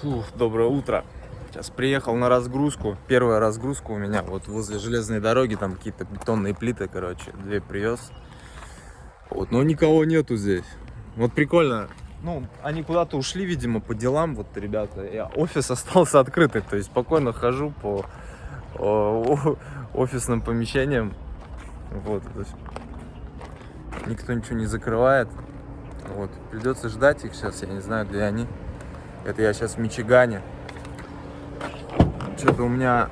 Фух, доброе утро. Сейчас приехал на разгрузку. Первая разгрузка у меня вот возле железной дороги. Там какие-то бетонные плиты, короче. Две привез. Вот, но никого нету здесь. Вот прикольно. Ну, они куда-то ушли, видимо, по делам, вот, ребята. И офис остался открытый. То есть спокойно хожу по офисным помещениям. Вот, то есть никто ничего не закрывает. Вот, придется ждать их сейчас. Я не знаю, где они. Это я сейчас в Мичигане. Что-то у меня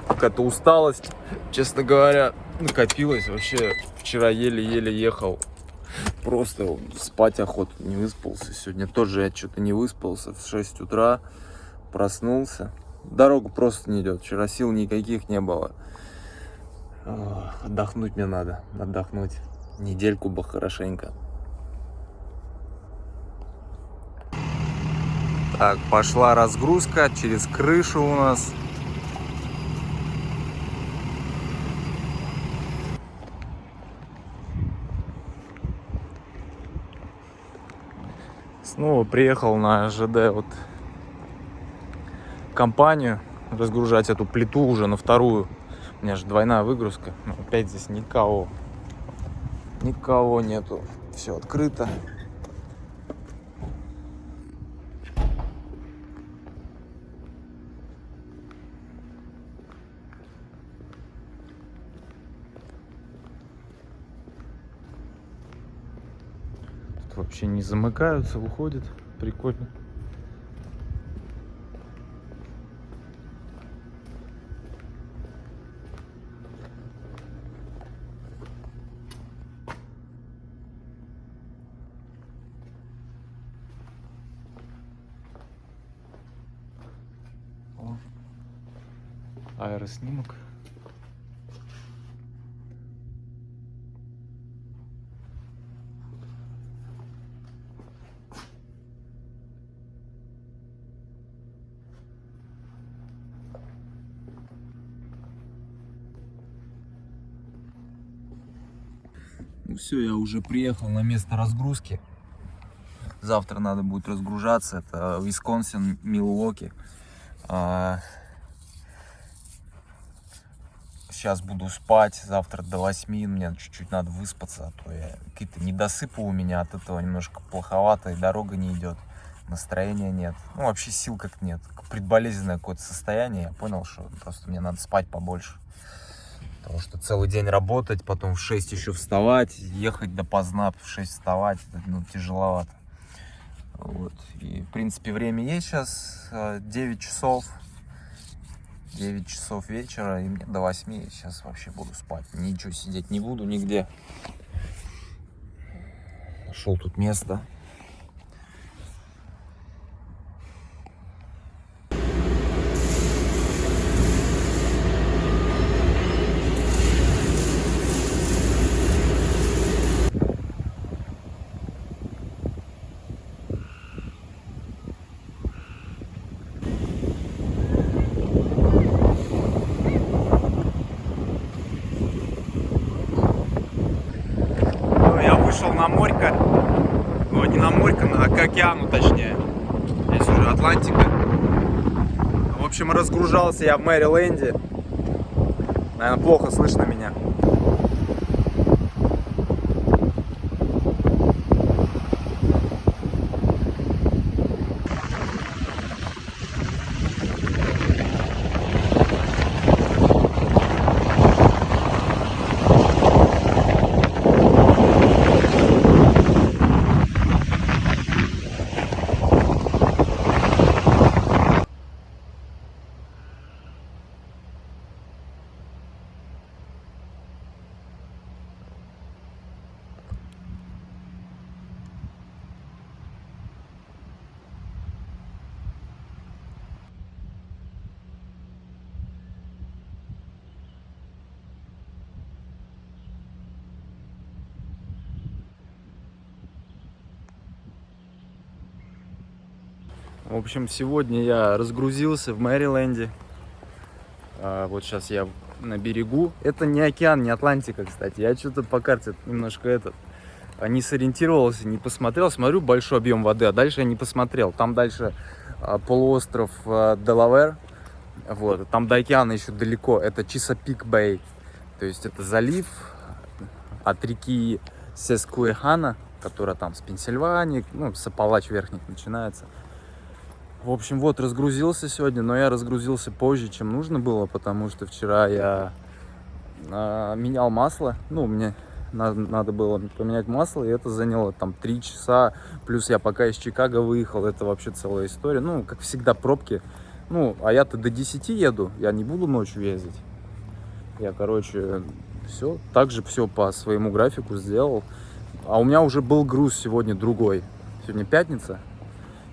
какая-то усталость, честно говоря, накопилась. Вообще вчера еле-еле ехал. Просто спать охота, не выспался. Сегодня тоже я что-то не выспался. В 6 утра проснулся. Дорога просто не идет. Вчера сил никаких не было. Отдохнуть мне надо. Отдохнуть. Недельку бы хорошенько. Так, пошла разгрузка через крышу у нас. Снова приехал на ЖД вот компанию разгружать эту плиту уже на вторую. У меня же двойная выгрузка. Но опять здесь никого. Никого нету. Все открыто. Вообще не замыкаются, выходит. Прикольно. О, аэроснимок. Ну все, я уже приехал на место разгрузки. Завтра надо будет разгружаться. Это Висконсин, Милуоки. Сейчас буду спать. Завтра до 8. Мне чуть-чуть надо выспаться. А то я какие-то недосыпы у меня от этого немножко плоховато. И дорога не идет. Настроения нет. Ну, вообще сил как нет. Предболезненное какое-то состояние. Я понял, что просто мне надо спать побольше. Потому что целый день работать, потом в 6 еще вставать, ехать допоздна, в 6 вставать, это, ну, тяжеловато. Вот. И, в принципе, время есть сейчас 9 часов. 9 часов вечера, и мне до 8 сейчас вообще буду спать. Ничего, сидеть не буду нигде. Нашел тут место. Я вышел на морька, ну, не на морька, а к океану точнее. Здесь уже Атлантика. В общем, разгружался я в Мэриленде. Наверное, плохо слышно меня. В общем, сегодня я разгрузился в Мэриленде. Вот сейчас я на берегу. Это не океан, не Атлантика, кстати. Я что-то по карте немножко не сориентировался, не посмотрел. Смотрю, большой объем воды, а дальше я не посмотрел. Там дальше полуостров Делавэр. Вот, там до океана еще далеко. Это Chesapeake Bay. То есть это залив от реки Сескуэхана, которая там с Пенсильвании, ну, с Апалач верхних начинается. В общем, вот, разгрузился сегодня, но я разгрузился позже, чем нужно было, потому что вчера я менял масло. Ну, мне надо было поменять масло, и это заняло там 3 часа. Плюс я пока из Чикаго выехал, это вообще целая история. Ну, как всегда, пробки. Ну, а я-то до 10 еду, я не буду ночью ездить. Я, короче, все, также все по своему графику сделал. А у меня уже был груз сегодня другой. Сегодня пятница.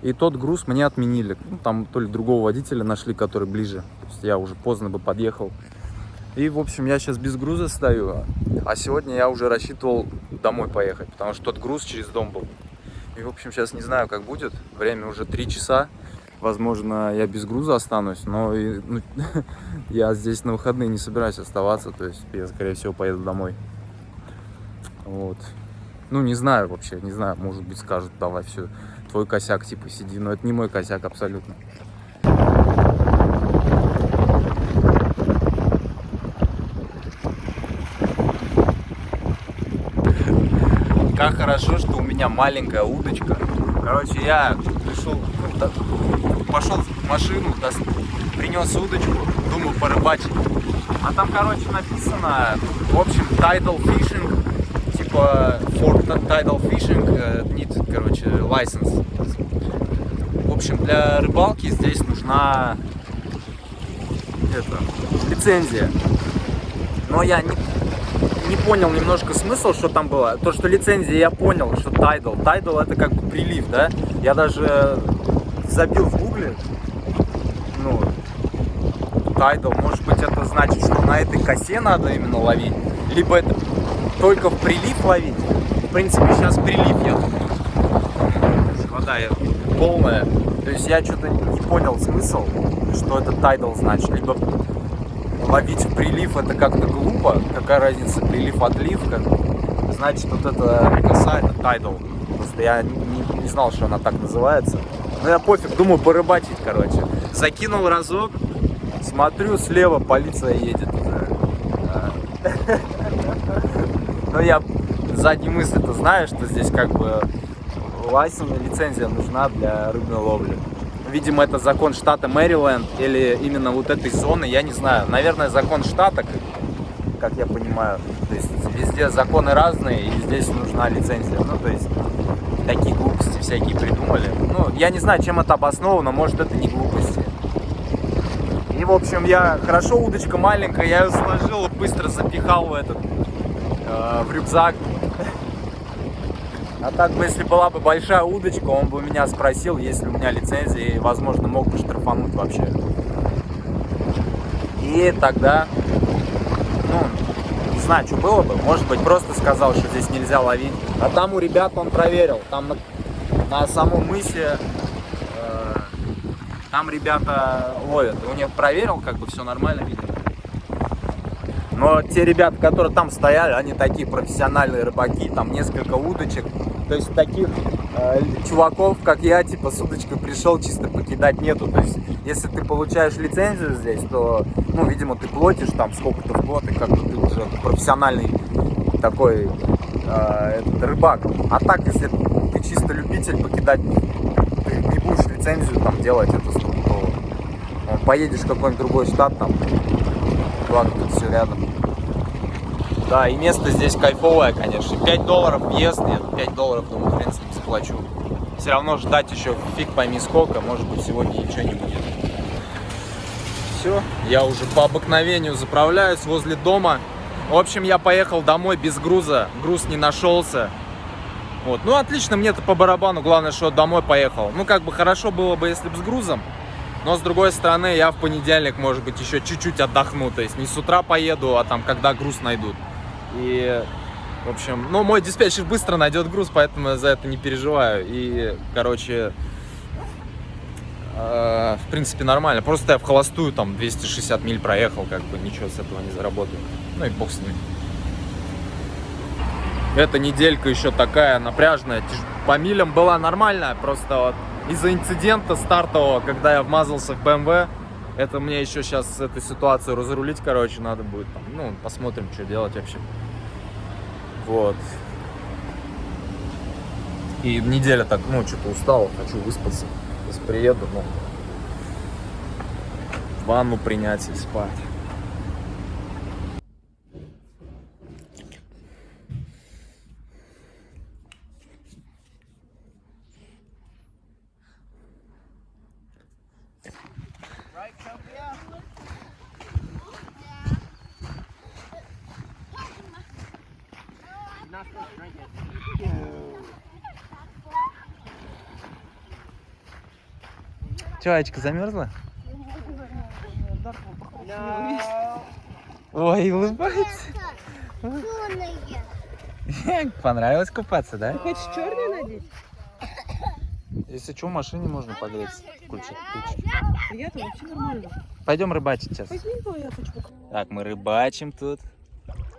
И тот груз мне отменили. Ну, там то ли другого водителя нашли, который ближе. То есть я уже поздно бы подъехал. И, в общем, я сейчас без груза стою. А сегодня я уже рассчитывал домой поехать, потому что тот груз через дом был. И, в общем, сейчас не знаю, как будет. Время уже 3 часа. Возможно, я без груза останусь, но я здесь на выходные не собираюсь оставаться. То есть я, скорее всего, поеду домой. Вот. Ну, не знаю вообще, не знаю. Может быть, скажут, давай, все, твой косяк, типа, сиди. Но это не мой косяк абсолютно. Как хорошо, что у меня маленькая удочка. Короче, я пришел, пошел в машину, принес удочку, думал порыбачить. А там, короче, написано, в общем, tidal fishing, типа for tidal fishing need, короче, license. В общем, для рыбалки здесь нужна лицензия. Но я не понял немножко смысл, что там было. То, что лицензия, я понял, что tidal. Tidal это как бы прилив, да? Я даже забил в гугле. Ну, tidal, может быть, это значит, что на этой косе надо именно ловить. Либо это только в прилив ловить. В принципе, сейчас прилив я думаю. Вода полная. То есть я что-то не понял смысл, что это tidal значит. Либо ловить в прилив это как-то глупо. Какая разница, прилив-отлив? Значит, вот эта коса это tidal. Просто я не знал, что она так называется. Но я пофиг, думаю порыбачить, короче. Закинул разок, смотрю, слева полиция едет уже. Но я задней мысли-то знаю, что здесь как бы лицензия нужна для рыбной ловли. Видимо, это закон штата Мэриленд или именно вот этой зоны, я не знаю. Наверное, закон штата, как я понимаю. То есть везде законы разные, и здесь нужна лицензия. Ну, то есть такие глупости всякие придумали. Ну, я не знаю, чем это обосновано, может, это не глупости. И, в общем, хорошо, удочка маленькая, я ее сложил, быстро запихал в рюкзак. А так бы, если была бы большая удочка, он бы меня спросил, есть ли у меня лицензия, и, возможно, мог бы штрафануть вообще. И тогда, не знаю, что было бы. Может быть, просто сказал, что здесь нельзя ловить. А там у ребят он проверил. Там на самом мысе там ребята ловят. У них проверил, как бы все нормально, видимо. Но те ребята, которые там стояли, они такие профессиональные рыбаки, там несколько удочек. То есть таких чуваков, как я, типа с удочкой пришел, чисто покидать нету. То есть если ты получаешь лицензию здесь, то, видимо, ты платишь там сколько-то в год, и как бы ты уже профессиональный такой рыбак. А так, если ты чисто любитель покидать, ты не будешь лицензию там делать, это стопудово. Поедешь в какой-нибудь другой штат там, благо тут все рядом. Да, и место здесь кайфовое, конечно. $5 въезд, я $5, думаю, хрен с ним заплачу. Все равно ждать еще фиг пойми сколько, может быть, сегодня ничего не будет. Все, я уже по обыкновению заправляюсь возле дома. В общем, я поехал домой без груза, груз не нашелся. Вот. Ну, отлично, мне-то по барабану, главное, что домой поехал. Ну, как бы хорошо было бы, если бы с грузом. Но, с другой стороны, я в понедельник, может быть, еще чуть-чуть отдохну. То есть не с утра поеду, а там, когда груз найдут. И, в общем, мой диспетчер быстро найдет груз, поэтому я за это не переживаю. И, короче, в принципе, нормально. Просто я в холостую там 260 миль проехал, как бы ничего с этого не заработаю. Ну и бог с ним. Эта неделька еще такая напряжная. По милям была нормальная, просто вот из-за инцидента стартового, когда я вмазался в BMW. Это мне еще сейчас эту ситуацию разрулить, короче, надо будет. Там, ну, посмотрим, что делать вообще. Вот. И неделя так, ну, что-то устал, хочу выспаться. Сейчас приеду, ну, ванну принять и спать. Че, Ачка, замерзла? Ой, улыбается. Понравилось купаться, да? Ты хочешь черный надеть? Если что, в машине можно погреться. Включить. Я-то вообще нормально. Пойдем рыбачить сейчас. Возьми я хочу. Так, мы рыбачим тут.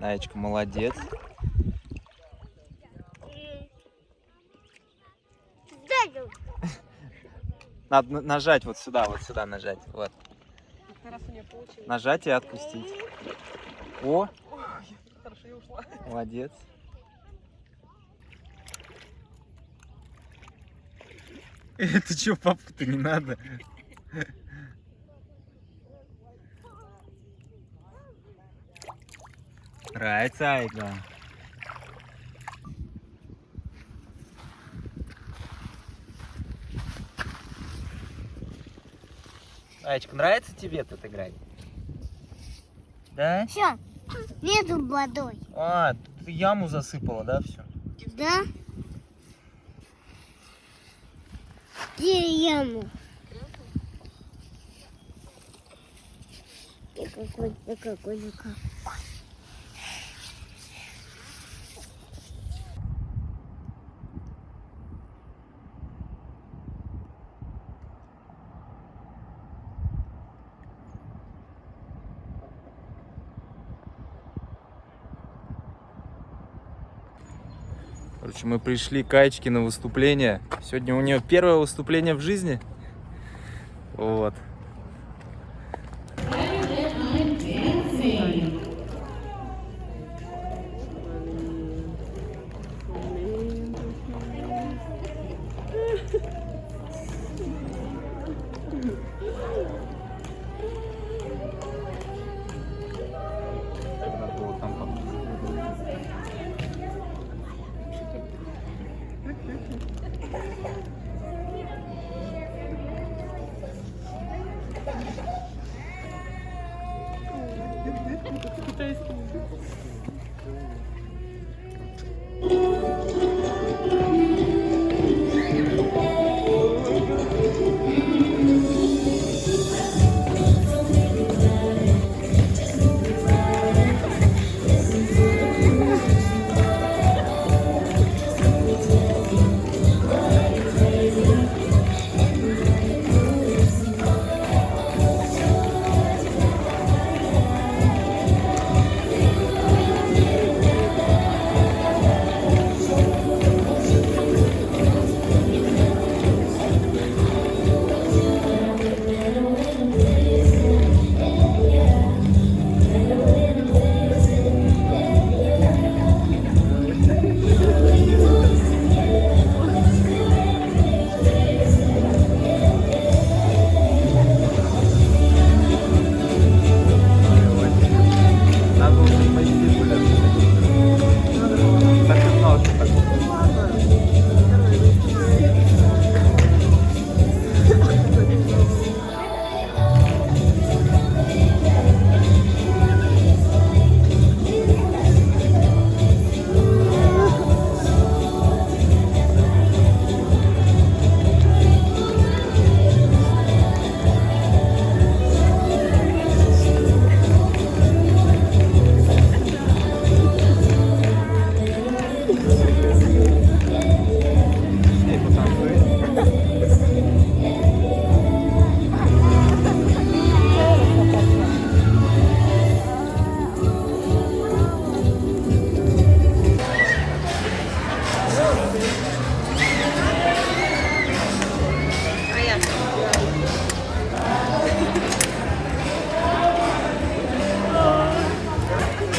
Наечка молодец. Надо нажать вот сюда нажать. Вот. Нажать и отпустить. О! Хорошо, я ушла. Молодец. Ты чё, папку-то не надо? Нравится, Айка? Аечка, нравится тебе тут играть? Да? Все, нету водой. А, ты яму засыпала, да, все? Да? Где яму? Какой. Короче, мы пришли к Аечке на выступление. Сегодня у нее первое выступление в жизни. Вот.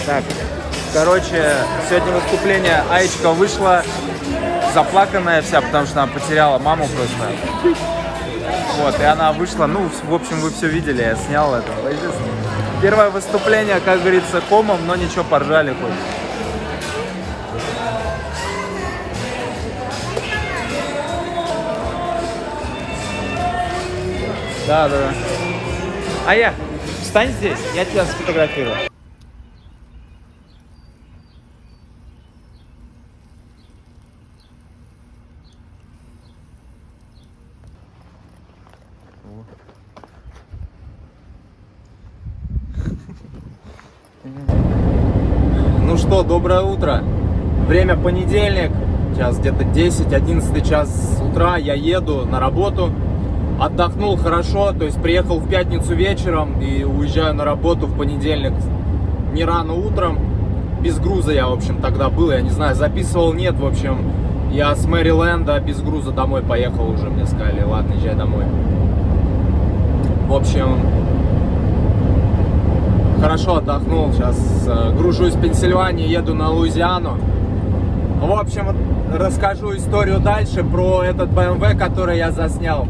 Так, короче, сегодня выступление. Аечка вышла заплаканная вся, потому что она потеряла маму просто. Вот, и она вышла, ну, в общем, вы все видели, я снял это. Первое выступление, как говорится, комом, но ничего, поржали хоть. Да. А я, встань здесь, я тебя сфотографирую. Ну что, доброе утро. Время понедельник. Сейчас где-то 10-11 час утра. Я еду на работу. Отдохнул хорошо, то есть приехал в пятницу вечером и уезжаю на работу в понедельник не рано утром. Без груза я, в общем, тогда был, я не знаю, записывал, нет, в общем, я с Мэриленда без груза домой поехал уже, мне сказали, ладно, езжай домой. В общем, хорошо отдохнул, сейчас гружусь в Пенсильвании, еду на Луизиану. В общем, расскажу историю дальше про этот BMW, который я заснял.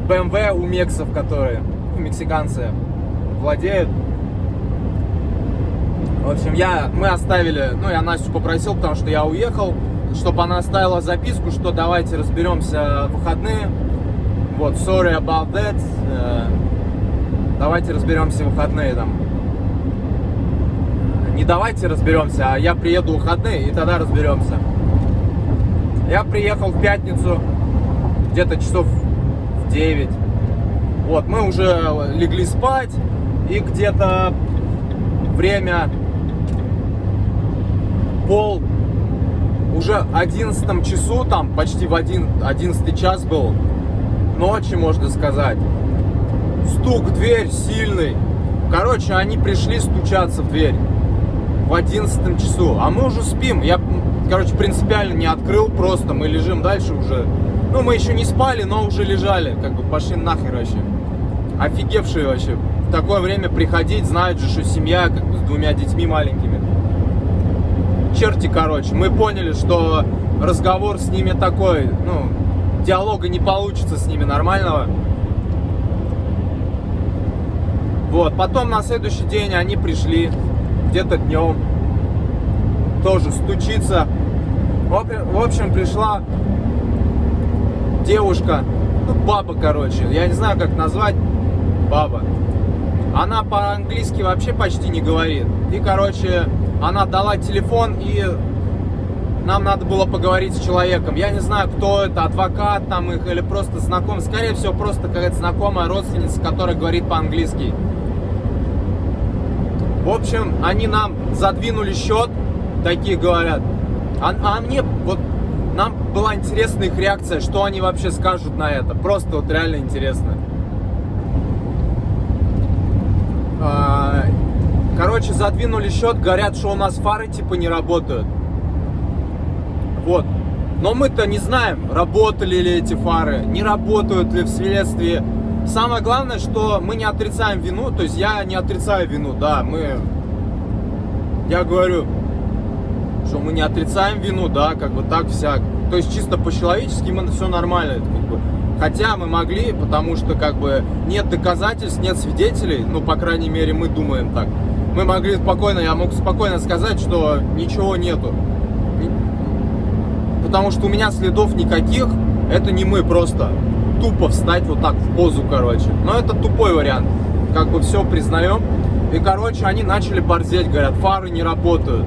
BMW у мексов, которые, мексиканцы, владеют. В общем, мы оставили, ну, я Настю попросил, потому что я уехал, чтобы она оставила записку, что давайте разберемся в выходные. Вот, sorry about that. Давайте разберемся в выходные там. Не давайте разберемся, а я приеду в выходные и тогда разберемся. Я приехал в пятницу, где-то часов 9. Вот, мы уже легли спать, и где-то время уже 11 часу, там почти в 11 час был ночи, можно сказать. Стук в дверь сильный. Короче, они пришли стучаться в дверь в 11 часу, а мы уже спим. Я, короче, принципиально не открыл, просто мы лежим дальше уже. Ну, мы еще не спали, но уже лежали, как бы пошли нахер вообще. Офигевшие вообще. В такое время приходить, знают же, что семья, как бы, с 2 детьми маленькими. Черти, короче, мы поняли, что разговор с ними такой, ну, диалога не получится с ними нормального. Вот, потом на следующий день они пришли, где-то днем, тоже стучиться. В общем, пришла девушка, ну, баба, короче, я не знаю, как назвать, баба. Она по-английски вообще почти не говорит. И, короче, она дала телефон, и нам надо было поговорить с человеком. Я не знаю, кто это, адвокат там их или просто знакомый. Скорее всего, просто какая-то знакомая родственница, которая говорит по-английски. В общем, они нам задвинули счет, такие говорят. А мне вот... Нам была интересна их реакция, что они вообще скажут на это. Просто вот реально интересно. Короче, задвинули счет, говорят, что у нас фары типа не работают. Вот. Но мы-то не знаем, работали ли эти фары, не работают ли вследствие. Самое главное, что мы не отрицаем вину. То есть я не отрицаю вину, да, я говорю, что мы не отрицаем вину, да, как бы так всяк. То есть чисто по-человечески мы все нормально, как бы. Хотя мы могли, потому что как бы нет доказательств, нет свидетелей, ну, по крайней мере, мы думаем так. Мы могли спокойно, я мог спокойно сказать, что ничего нету. Потому что у меня следов никаких, это не мы просто. Тупо встать вот так в позу, короче. Но это тупой вариант. Как бы все признаем. И, короче, они начали борзеть, говорят, фары не работают.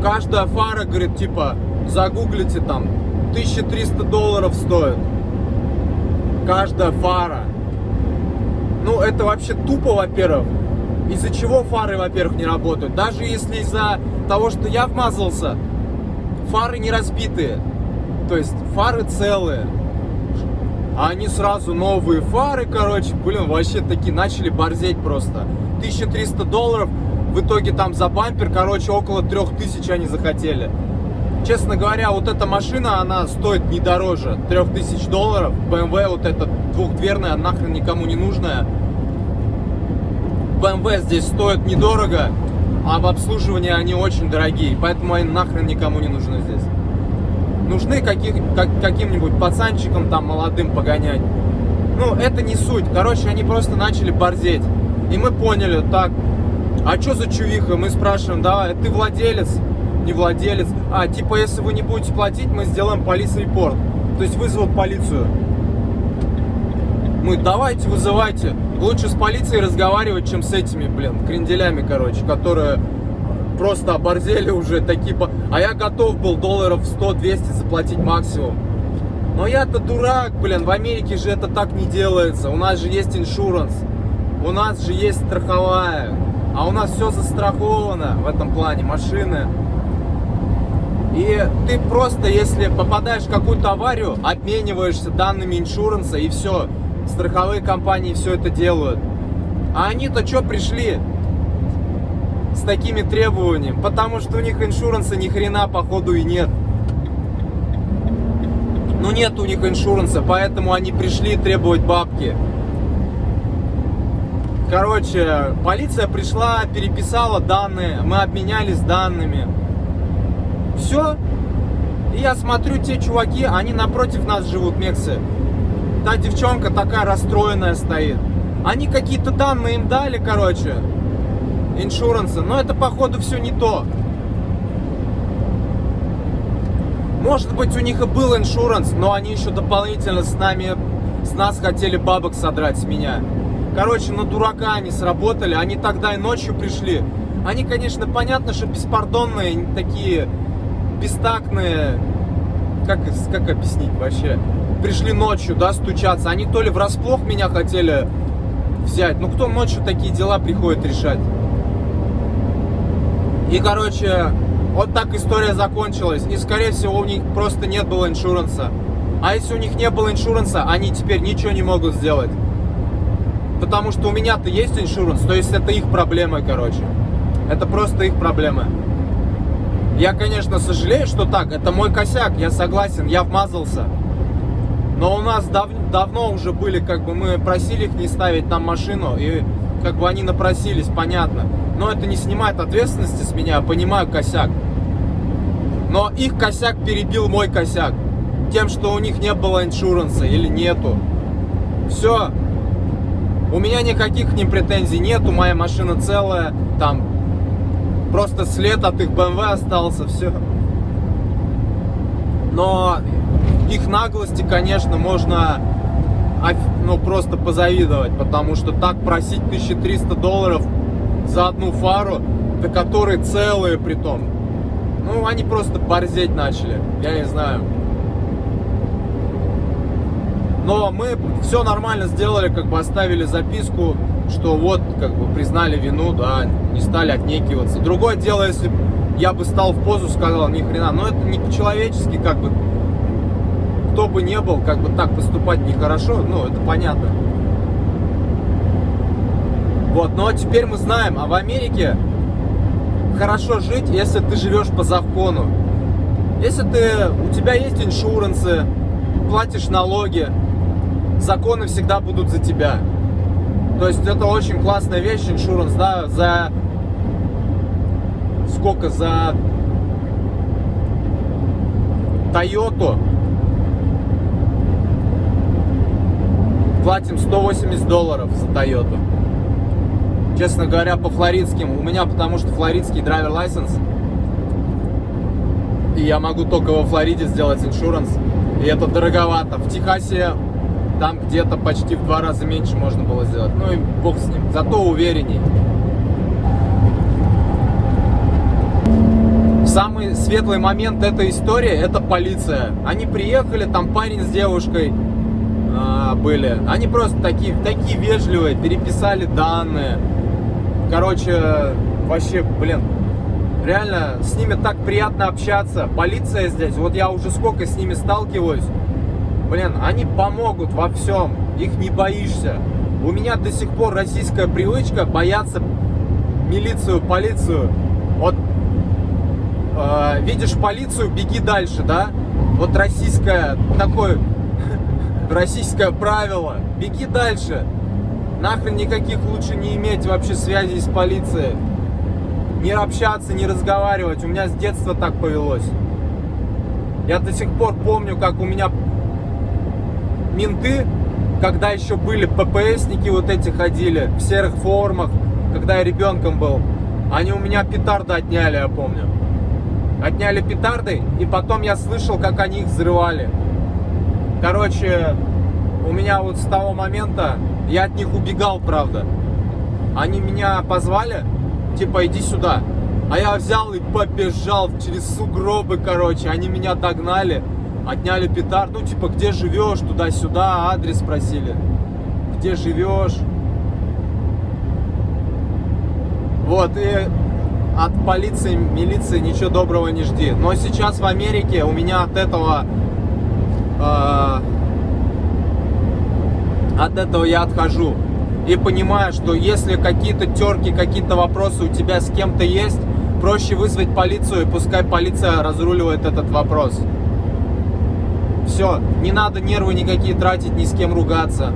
Каждая фара, говорит, типа, загуглите там, $1300 стоит. Каждая фара. Ну, это вообще тупо, во-первых. Из-за чего фары, во-первых, не работают? Даже если из-за того, что я вмазался, фары не разбитые. То есть фары целые. А они сразу новые фары, короче, блин, вообще такие начали борзеть просто. $1300, в итоге там за бампер, короче, около 3000 они захотели. Честно говоря, вот эта машина, она стоит не дороже $3000. BMW вот эта двухдверная, нахрен никому не нужная. BMW здесь стоит недорого. а в обслуживании они очень дорогие, поэтому они нахрен никому не нужны здесь. Нужны каким-нибудь пацанчикам там молодым погонять. Ну, это не суть. Короче, они просто начали борзеть. И мы поняли, так, а что за чувиха? Мы спрашиваем, да, ты владелец? Не владелец. А, типа, если вы не будете платить, мы сделаем полис-репорт. То есть вызовут полицию. Мы, давайте, вызывайте. Лучше с полицией разговаривать, чем с этими, блин, кренделями, короче, которые просто оборзели уже такие. А я готов был долларов 100-200 заплатить максимум. Но я-то дурак, блин, в Америке же это так не делается. У нас же есть иншуранс, у нас же есть страховая, а у нас все застраховано в этом плане, машины. И ты просто, если попадаешь в какую-то аварию, обмениваешься данными иншуранса и все. Страховые компании все это делают. А они-то что пришли с такими требованиями? Потому что у них иншуранса ни хрена походу и нет. Ну нет у них иншуранса, поэтому они пришли требовать бабки. Короче, полиция пришла, переписала данные, мы обменялись данными. Все. И я смотрю, те чуваки, они напротив нас живут, мексы. Та девчонка такая расстроенная стоит. Они какие-то данные им дали, короче, иншуранса, но это походу все не то. Может быть, у них и был иншуранс, но они еще дополнительно с нас хотели бабок содрать, с меня. Короче, на дурака они сработали, они тогда и ночью пришли. Они, конечно, понятно, что беспардонные, такие бестактные, как объяснить вообще? Пришли ночью, да, стучаться. Они то ли врасплох меня хотели взять. Ну, кто ночью такие дела приходит решать? И, короче, вот так история закончилась. И, скорее всего, у них просто нет было иншуранса. А если у них не было иншуранса, они теперь ничего не могут сделать. Потому что у меня-то есть иншуранс. То есть это их проблема, короче. Это просто их проблема. Я, конечно, сожалею, что так. Это мой косяк, я согласен, я вмазался. Но у нас давно уже были, как бы, мы просили их не ставить там машину, и как бы они напросились, понятно. Но это не снимает ответственности с меня, я понимаю косяк. Но их косяк перебил мой косяк. Тем, что у них не было иншуранса или нету. Все. У меня никаких к ним претензий нету, моя машина целая, там просто след от их BMW остался, все. Но их наглости, конечно, можно, ну, просто позавидовать, потому что так просить $1300 за одну фару, да которые целые притом. Ну, они просто борзеть начали, я не знаю. Но мы все нормально сделали, как бы оставили записку, что вот, как бы признали вину, да, не стали отнекиваться. Другое дело, если я бы стал в позу, сказал, ни хрена, но это не по-человечески, как бы. Кто бы не был, как бы так поступать нехорошо, ну, это понятно. Вот, но теперь мы знаем, а в Америке хорошо жить, если ты живешь по закону. Если у тебя есть иншурансы, платишь налоги, законы всегда будут за тебя. То есть это очень классная вещь, иншуранс, да, за сколько, за Toyota платим $180 за Toyota. Честно говоря, по флоридским, у меня потому что флоридский драйвер лайсенс, и я могу только во Флориде сделать иншуранс, и это дороговато. В Техасе там где-то почти в 2 раза меньше можно было сделать, ну и бог с ним, зато уверенней. Самый светлый момент этой истории — это полиция. Они приехали, там парень с девушкой были. Они просто такие вежливые, переписали данные. Короче, вообще, блин, реально с ними так приятно общаться. Полиция здесь, вот я уже сколько с ними сталкиваюсь. Блин, они помогут во всем, их не боишься. У меня до сих пор российская привычка бояться милицию, полицию. Вот видишь полицию, беги дальше, да? Вот российское правило, беги дальше. Нахрен никаких лучше не иметь вообще связей с полицией. не общаться, не разговаривать. У меня с детства так повелось. Я до сих пор помню, как у меня менты, когда еще были ППСники вот эти ходили в серых формах, когда я ребенком был, они у меня петарды отняли, я помню. Отняли петарды, и потом я слышал, как они их взрывали. Короче, у меня вот с того момента, я от них убегал, правда. Они меня позвали, типа, иди сюда. А я взял и побежал через сугробы, короче. Они меня догнали, отняли петард. Ну, типа, где живешь, туда-сюда, адрес спросили. Где живешь? Вот, и от полиции, милиции ничего доброго не жди. Но сейчас в Америке у меня от этого я отхожу. И понимаю, что если какие-то терки, какие-то вопросы у тебя с кем-то есть, проще вызвать полицию, и пускай полиция разруливает этот вопрос. Все, не надо нервы никакие тратить, ни с кем ругаться.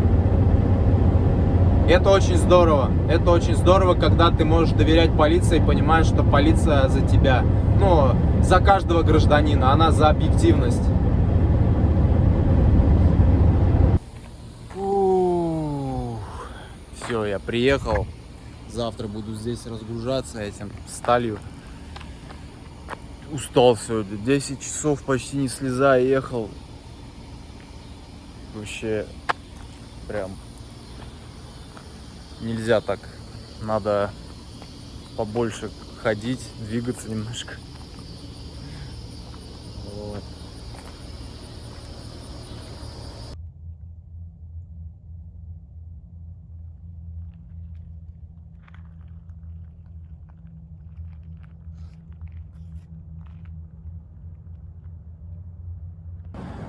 Это очень здорово. Это очень здорово, когда ты можешь доверять полиции и понимаешь, что полиция за тебя. Ну, за каждого гражданина, она за объективность. Все, я приехал. Завтра буду здесь разгружаться этим сталью. Устал сегодня. 10 часов почти не слезая ехал. Вообще прям нельзя так. Надо побольше ходить, двигаться немножко. Вот.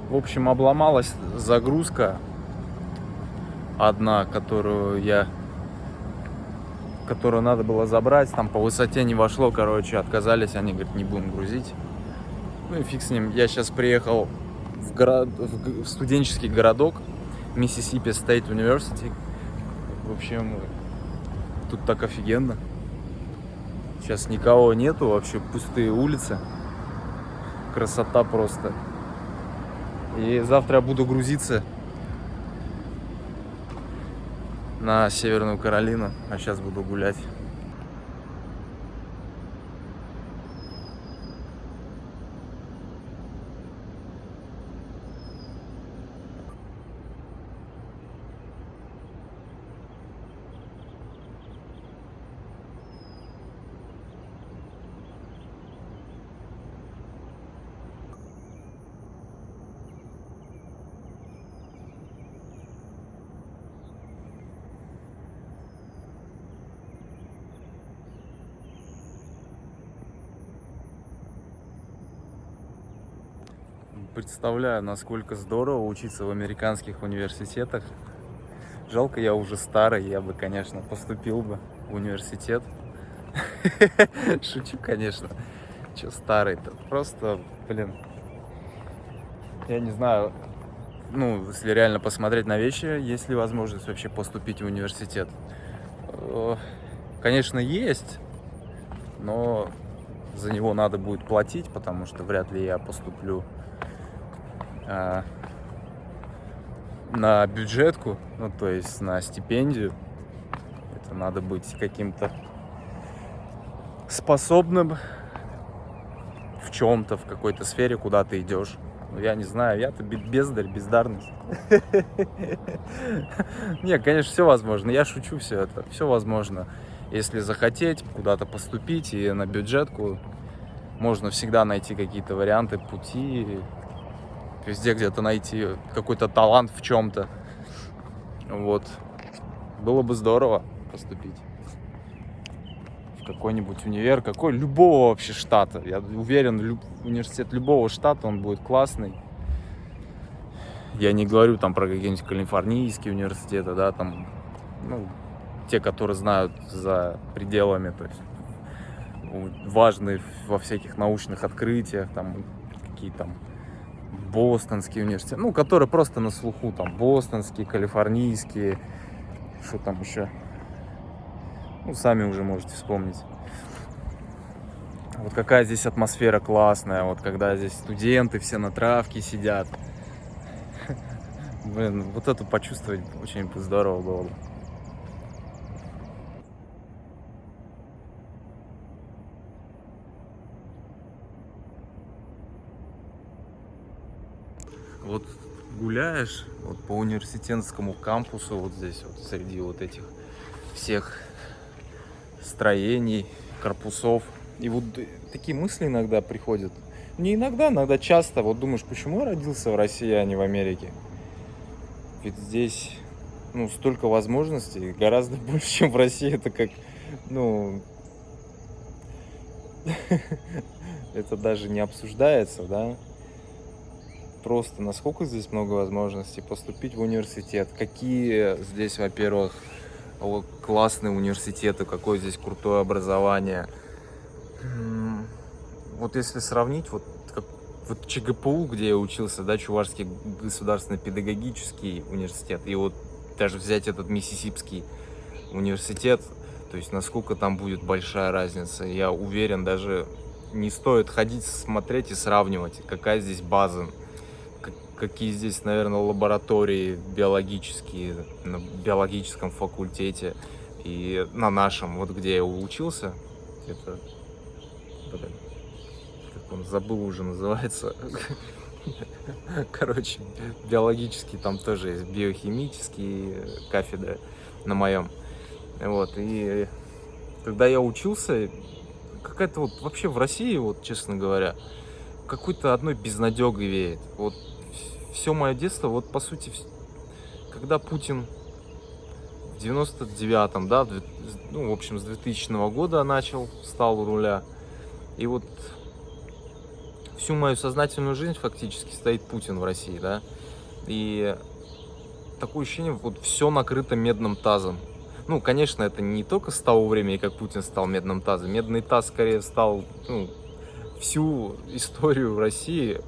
В общем, обломалась загрузка одна, которую надо было забрать. Там по высоте не вошло, короче, отказались. Они говорят, не будем грузить. Ну и фиг с ним. Я сейчас приехал в студенческий городок Mississippi State University. В общем, тут так офигенно. Сейчас никого нету, вообще пустые улицы. Красота просто. И завтра я буду грузиться на Северную Каролину, а сейчас буду гулять. Представляю, насколько здорово учиться в американских университетах. Жалко, я уже старый, я бы, конечно, поступил бы в университет. Шучу, конечно. Че старый-то? Просто, блин, я не знаю, ну, если реально посмотреть на вещи, есть ли возможность вообще поступить в университет? Конечно, есть, но за него надо будет платить, потому что вряд ли я поступлю на бюджетку, ну то есть на стипендию. Это надо быть каким-то способным в чем-то, в какой-то сфере, куда ты идешь. Ну, я не знаю, я-то бездарь, бездарность. Не, конечно, все возможно. Я шучу, все это. Все возможно. Если захотеть куда-то поступить и на бюджетку, можно всегда найти какие-то варианты, пути. Везде где-то найти какой-то талант в чем-то. Вот. Было бы здорово поступить в какой-нибудь универ, любого вообще штата. Я уверен, университет любого штата, он будет классный. Я не говорю там про какие-нибудь калифорнийские университеты, да, там, ну, те, которые знают за пределами, то есть важные во всяких научных открытиях, там, какие там бостонские университеты, ну, которые просто на слуху, там, бостонские, калифорнийские, что там еще, ну, сами уже можете вспомнить. Вот какая здесь атмосфера классная, вот когда здесь студенты все на травке сидят. Блин, вот это почувствовать очень здорово было бы. Вот гуляешь вот по университетскому кампусу, вот здесь вот среди вот этих всех строений, корпусов. И вот такие мысли иногда приходят. Не иногда, иногда часто. Вот думаешь, почему я родился в России, а не в Америке? Ведь здесь, ну, столько возможностей, гораздо больше, чем в России. Это как, ну, это даже не обсуждается, да? Просто насколько здесь много возможностей поступить в университет. Какие здесь, во-первых, классные университеты, какое здесь крутое образование. Вот если сравнить, вот ЧГПУ, где я учился, да, Чувашский государственный педагогический университет, и вот даже взять этот Миссисипский университет, то есть насколько там будет большая разница, я уверен, даже не стоит ходить, смотреть и сравнивать, какая здесь база, какие здесь, наверное, лаборатории биологические на биологическом факультете и на нашем, вот где я учился, это, блин, как он, забыл уже называется, короче, биологический там тоже есть, биохимические кафедры на моем, вот, и когда я учился, какая-то вот вообще в России, вот, честно говоря, какой-то одной безнадегой веет, вот, все мое детство, вот, по сути, когда Путин в 99-м, да, ну, в общем, с 2000 года стал у руля, и вот всю мою сознательную жизнь фактически стоит Путин в России, да, и такое ощущение, вот, все накрыто медным тазом. Ну, конечно, это не только с того времени, как Путин стал медным тазом, медный таз скорее стал, ну, всю историю России,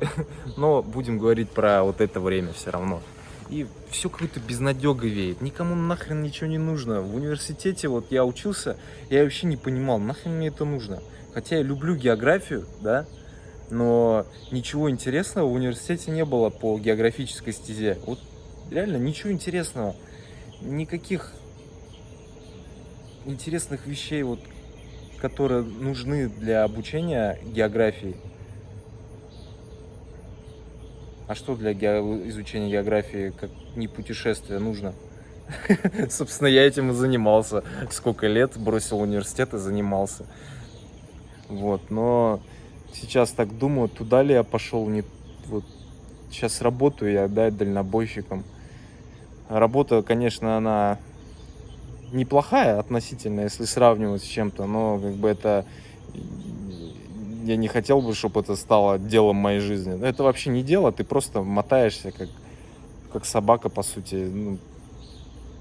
но будем говорить про вот это время все равно. И все какой-то безнадегой веет, никому нахрен ничего не нужно. В университете вот я учился, я вообще не понимал, нахрен мне это нужно. Хотя я люблю географию, да, но ничего интересного в университете не было по географической стезе. Вот реально ничего интересного, никаких интересных вещей, вот, которые нужны для обучения географии. А что для изучения географии, как не путешествие, нужно? Собственно, я этим и занимался. Сколько лет бросил университет и занимался. Вот, но сейчас так думаю, туда ли я пошел, не... Вот сейчас работаю я, да, дальнобойщиком. Работа, конечно, она неплохая относительно, если сравнивать с чем-то, но как бы это... Я не хотел бы, чтобы это стало делом моей жизни. Это вообще не дело, ты просто мотаешься, как собака, по сути. Ну,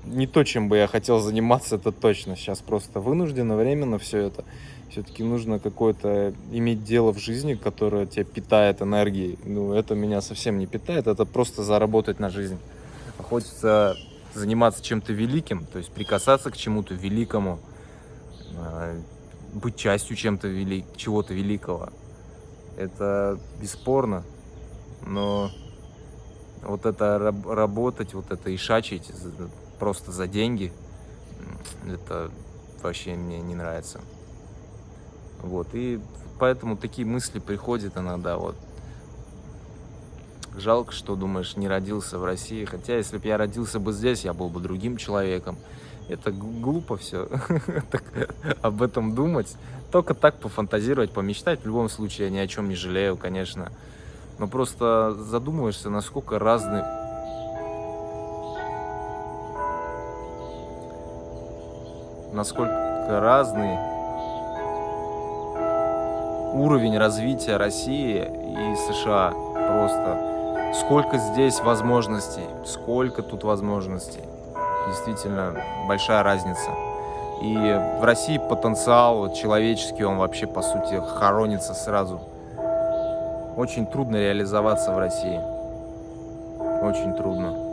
не то, чем бы я хотел заниматься, это точно. Сейчас просто вынужденно, временно все это. Все-таки нужно какое-то иметь дело в жизни, которое тебя питает энергией. Ну, это меня совсем не питает, это просто заработать на жизнь. Хочется заниматься чем-то великим, то есть прикасаться к чему-то великому, быть частью чего-то великого. Это бесспорно, но вот это работать, вот это ишачить просто за деньги, это вообще мне не нравится. Вот, и поэтому такие мысли приходят иногда, вот. Жалко, что, думаешь, не родился в России, хотя если бы я родился бы здесь, я был бы другим человеком. Это глупо все об этом думать. Только так пофантазировать, помечтать. В любом случае, я ни о чем не жалею, конечно. Но просто задумываешься, насколько разный... Насколько разный уровень развития России и США. Просто сколько здесь возможностей, сколько тут возможностей. Действительно большая разница. И в России потенциал человеческий, он вообще, по сути, хоронится сразу. Очень трудно реализоваться в России. Очень трудно.